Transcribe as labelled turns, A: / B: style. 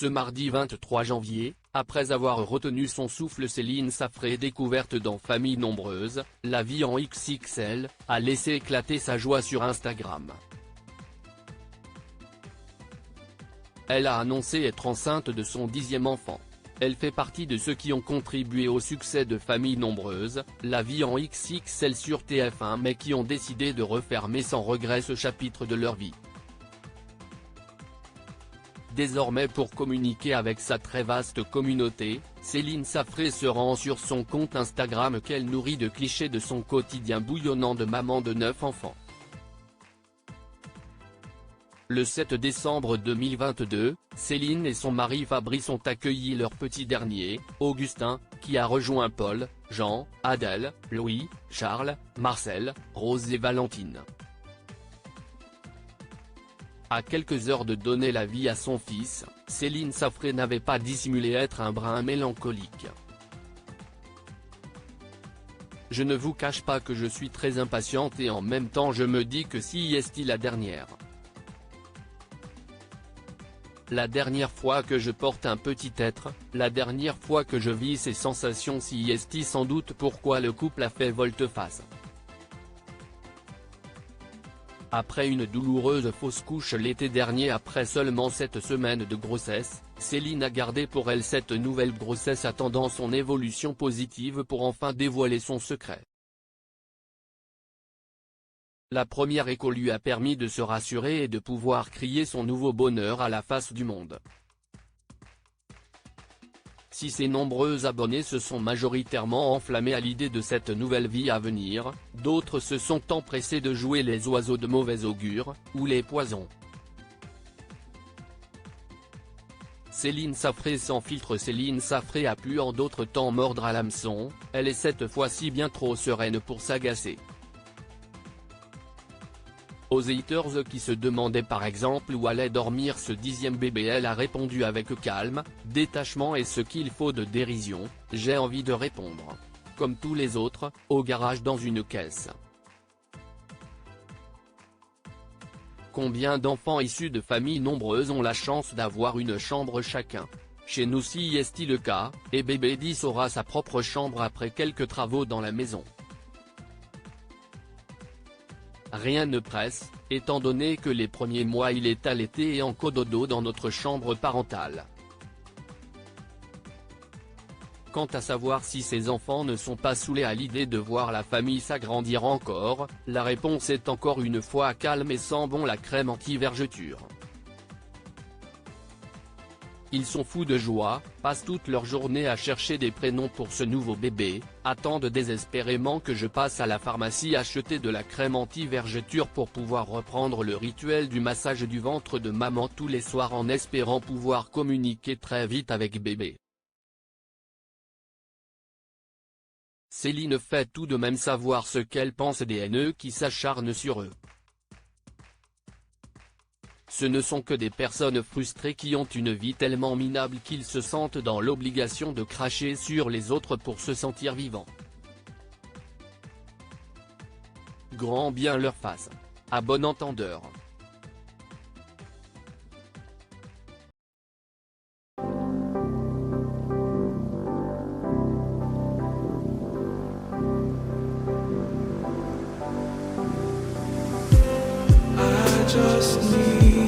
A: Ce mardi 23 janvier, après avoir retenu son souffle, Céline Safré, découverte dans Famille Nombreuse, la vie en XXL, a laissé éclater sa joie sur Instagram. Elle a annoncé être enceinte de son 10e enfant. Elle fait partie de ceux qui ont contribué au succès de Famille Nombreuse, la vie en XXL sur TF1, mais qui ont décidé de refermer sans regret ce chapitre de leur vie. Désormais, pour communiquer avec sa très vaste communauté, Céline Safré se rend sur son compte Instagram qu'elle nourrit de clichés de son quotidien bouillonnant de maman de 9 enfants. Le 7 décembre 2022, Céline et son mari Fabrice ont accueilli leur petit dernier, Augustin, qui a rejoint Paul, Jean, Adèle, Louis, Charles, Marcel, Rose et Valentine. À quelques heures de donner la vie à son fils, Céline Safré n'avait pas dissimulé être un brin mélancolique. « Je ne vous cache pas que je suis très impatiente et en même temps je me dis que si est-il la dernière. La dernière fois que je porte un petit être, la dernière fois que je vis ces sensations, si est sans doute pourquoi le couple a fait volte-face. » Après une douloureuse fausse couche l'été dernier, après seulement 7 semaines de grossesse, Céline a gardé pour elle cette nouvelle grossesse, attendant son évolution positive pour enfin dévoiler son secret. La première écho lui a permis de se rassurer et de pouvoir crier son nouveau bonheur à la face du monde. Si ses nombreux abonnés se sont majoritairement enflammés à l'idée de cette nouvelle vie à venir, d'autres se sont empressés de jouer les oiseaux de mauvais augure, ou les poisons. Céline Safré sans filtre. Céline Safré a pu en d'autres temps mordre à l'hameçon, elle est cette fois-ci bien trop sereine pour s'agacer. Aux haters qui se demandaient par exemple où allait dormir ce 10e bébé, elle a répondu avec calme, détachement et ce qu'il faut de dérision: j'ai envie de répondre. Comme tous les autres, au garage dans une caisse. Combien d'enfants issus de familles nombreuses ont la chance d'avoir une chambre chacun? Chez nous si est-il le cas, et bébé 10 aura sa propre chambre après quelques travaux dans la maison. Rien ne presse, étant donné que les premiers mois il est allaité et en cododo dans notre chambre parentale. Quant à savoir si ces enfants ne sont pas saoulés à l'idée de voir la famille s'agrandir encore, la réponse est encore une fois calme et sent bon la crème anti-vergeture. Ils sont fous de joie, passent toute leur journée à chercher des prénoms pour ce nouveau bébé, attendent désespérément que je passe à la pharmacie acheter de la crème anti-vergeture pour pouvoir reprendre le rituel du massage du ventre de maman tous les soirs, en espérant pouvoir communiquer très vite avec bébé. Céline fait tout de même savoir ce qu'elle pense des haineux qui s'acharnent sur eux. Ce ne sont que des personnes frustrées qui ont une vie tellement minable qu'ils se sentent dans l'obligation de cracher sur les autres pour se sentir vivants. Grand bien leur fasse. À bon entendeur.
B: I just need